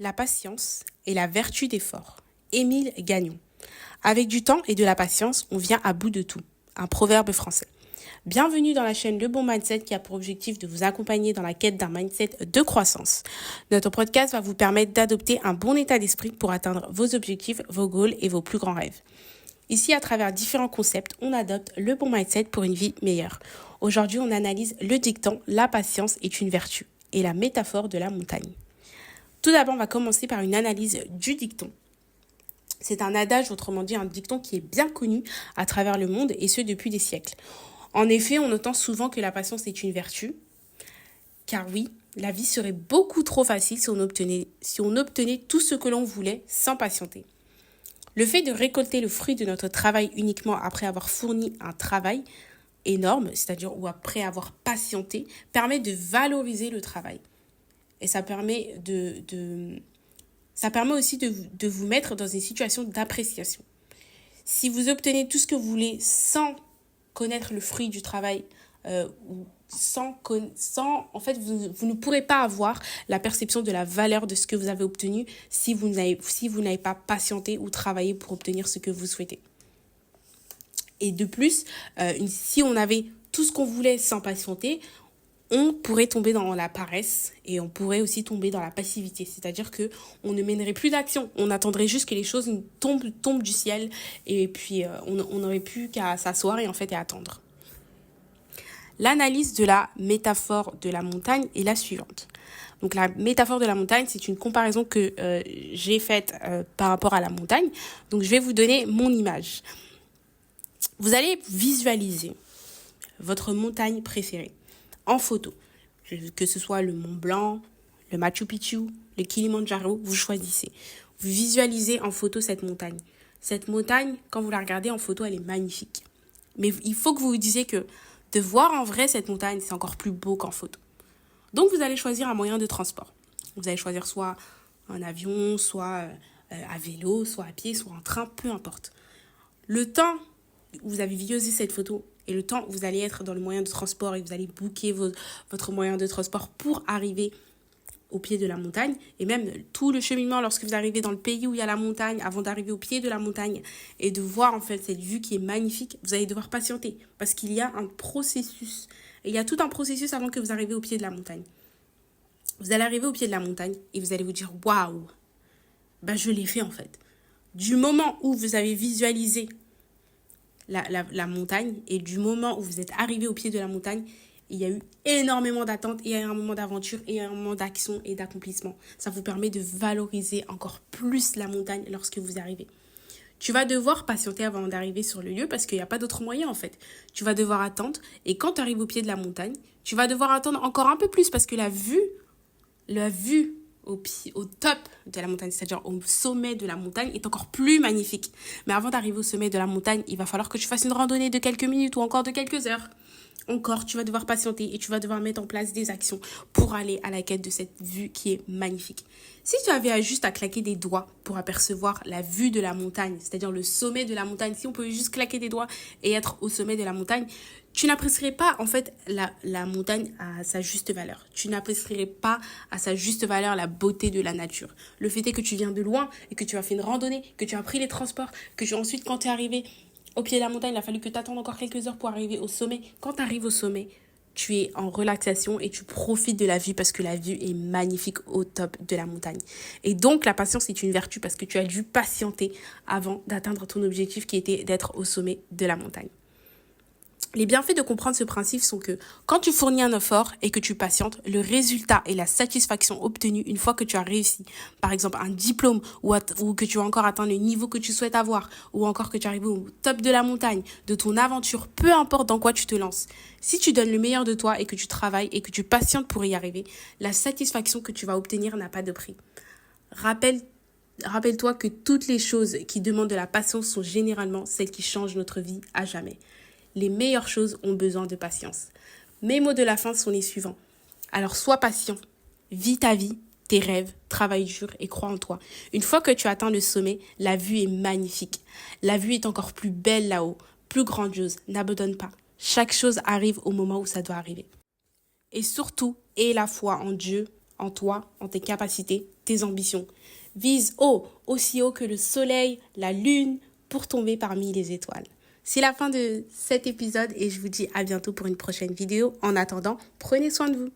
La patience est la vertu des forts. Émile Gagnon. Avec du temps et de la patience, on vient à bout de tout. Un proverbe français. Bienvenue dans la chaîne Le Bon Mindset qui a pour objectif de vous accompagner dans la quête d'un mindset de croissance. Notre podcast va vous permettre d'adopter un bon état d'esprit pour atteindre vos objectifs, vos goals et vos plus grands rêves. Ici, à travers différents concepts, on adopte le bon mindset pour une vie meilleure. Aujourd'hui, on analyse le dicton « La patience est une vertu » et la métaphore de la montagne. Tout d'abord, on va commencer par une analyse du dicton. C'est un adage, autrement dit un dicton qui est bien connu à travers le monde et ce depuis des siècles. En effet, on entend souvent que la patience est une vertu, car oui, la vie serait beaucoup trop facile si on obtenait tout ce que l'on voulait sans patienter. Le fait de récolter le fruit de notre travail uniquement après avoir fourni un travail énorme, c'est-à-dire ou après avoir patienté, permet de valoriser le travail. Et ça permet aussi de vous mettre dans une situation d'appréciation. Si vous obtenez tout ce que vous voulez sans connaître le fruit du travail, en fait, vous ne pourrez pas avoir la perception de la valeur de ce que vous avez obtenu si vous n'avez pas patienté ou travaillé pour obtenir ce que vous souhaitez. Et de plus, si on avait tout ce qu'on voulait sans patienter, on pourrait tomber dans la paresse et on pourrait aussi tomber dans la passivité. C'est-à-dire qu'on ne mènerait plus d'action. On attendrait juste que les choses tombent du ciel et puis on n'aurait plus qu'à s'asseoir et attendre. L'analyse de la métaphore de la montagne est la suivante. Donc la métaphore de la montagne, c'est une comparaison que j'ai faite par rapport à la montagne. Donc je vais vous donner mon image. Vous allez visualiser votre montagne préférée en photo, que ce soit le Mont Blanc, le Machu Picchu, le Kilimandjaro, vous choisissez. Vous visualisez en photo cette montagne. Cette montagne, quand vous la regardez en photo, elle est magnifique. Mais il faut que vous vous disiez que de voir en vrai cette montagne, c'est encore plus beau qu'en photo. Donc vous allez choisir un moyen de transport. Vous allez choisir soit un avion, soit à vélo, soit à pied, soit en train, peu importe. Le temps où vous avez visualisé cette photo et le temps où vous allez être dans le moyen de transport et vous allez booker votre moyen de transport pour arriver au pied de la montagne et même tout le cheminement lorsque vous arrivez dans le pays où il y a la montagne avant d'arriver au pied de la montagne et de voir en fait cette vue qui est magnifique, vous allez devoir patienter parce qu'il y a un processus. Et il y a tout un processus avant que vous arriviez au pied de la montagne. Vous allez arriver au pied de la montagne et vous allez vous dire waouh, je l'ai fait en fait. Du moment où vous avez visualisé la montagne et du moment où vous êtes arrivé au pied de la montagne, il y a eu énormément d'attentes, il y a eu un moment d'aventure, il y a eu un moment d'action et d'accomplissement. Ça vous permet de valoriser encore plus la montagne lorsque vous arrivez. Tu vas devoir patienter avant d'arriver sur le lieu parce qu'il n'y a pas d'autre moyen en fait. Tu vas devoir attendre et quand tu arrives au pied de la montagne, tu vas devoir attendre encore un peu plus parce que la vue au top de la montagne, c'est-à-dire au sommet de la montagne, est encore plus magnifique. Mais avant d'arriver au sommet de la montagne, il va falloir que tu fasses une randonnée de quelques minutes ou encore de quelques heures. Encore, tu vas devoir patienter et tu vas devoir mettre en place des actions pour aller à la quête de cette vue qui est magnifique. Si tu avais juste à claquer des doigts pour apercevoir la vue de la montagne, c'est-à-dire le sommet de la montagne, si on pouvait juste claquer des doigts et être au sommet de la montagne, tu n'apprécierais pas en fait la montagne à sa juste valeur. Tu n'apprécierais pas à sa juste valeur la beauté de la nature. Le fait est que tu viens de loin et que tu as fait une randonnée, que tu as pris les transports, ensuite quand tu es arrivé au pied de la montagne, il a fallu que tu attendes encore quelques heures pour arriver au sommet. Quand tu arrives au sommet, tu es en relaxation et tu profites de la vue parce que la vue est magnifique au top de la montagne. Et donc, la patience est une vertu parce que tu as dû patienter avant d'atteindre ton objectif qui était d'être au sommet de la montagne. Les bienfaits de comprendre ce principe sont que quand tu fournis un effort et que tu patientes, le résultat et la satisfaction obtenue une fois que tu as réussi, par exemple un diplôme ou que tu as encore atteint le niveau que tu souhaites avoir ou encore que tu es arrivé au top de la montagne, de ton aventure, peu importe dans quoi tu te lances. Si tu donnes le meilleur de toi et que tu travailles et que tu patientes pour y arriver, la satisfaction que tu vas obtenir n'a pas de prix. Rappelle-toi que toutes les choses qui demandent de la patience sont généralement celles qui changent notre vie à jamais. Les meilleures choses ont besoin de patience. Mes mots de la fin sont les suivants. Alors sois patient, vis ta vie, tes rêves, travaille dur et crois en toi. Une fois que tu atteins le sommet, la vue est magnifique. La vue est encore plus belle là-haut, plus grandiose. N'abandonne pas. Chaque chose arrive au moment où ça doit arriver. Et surtout, aie la foi en Dieu, en toi, en tes capacités, tes ambitions. Vise haut, aussi haut que le soleil, la lune, pour tomber parmi les étoiles. C'est la fin de cet épisode et je vous dis à bientôt pour une prochaine vidéo. En attendant, prenez soin de vous.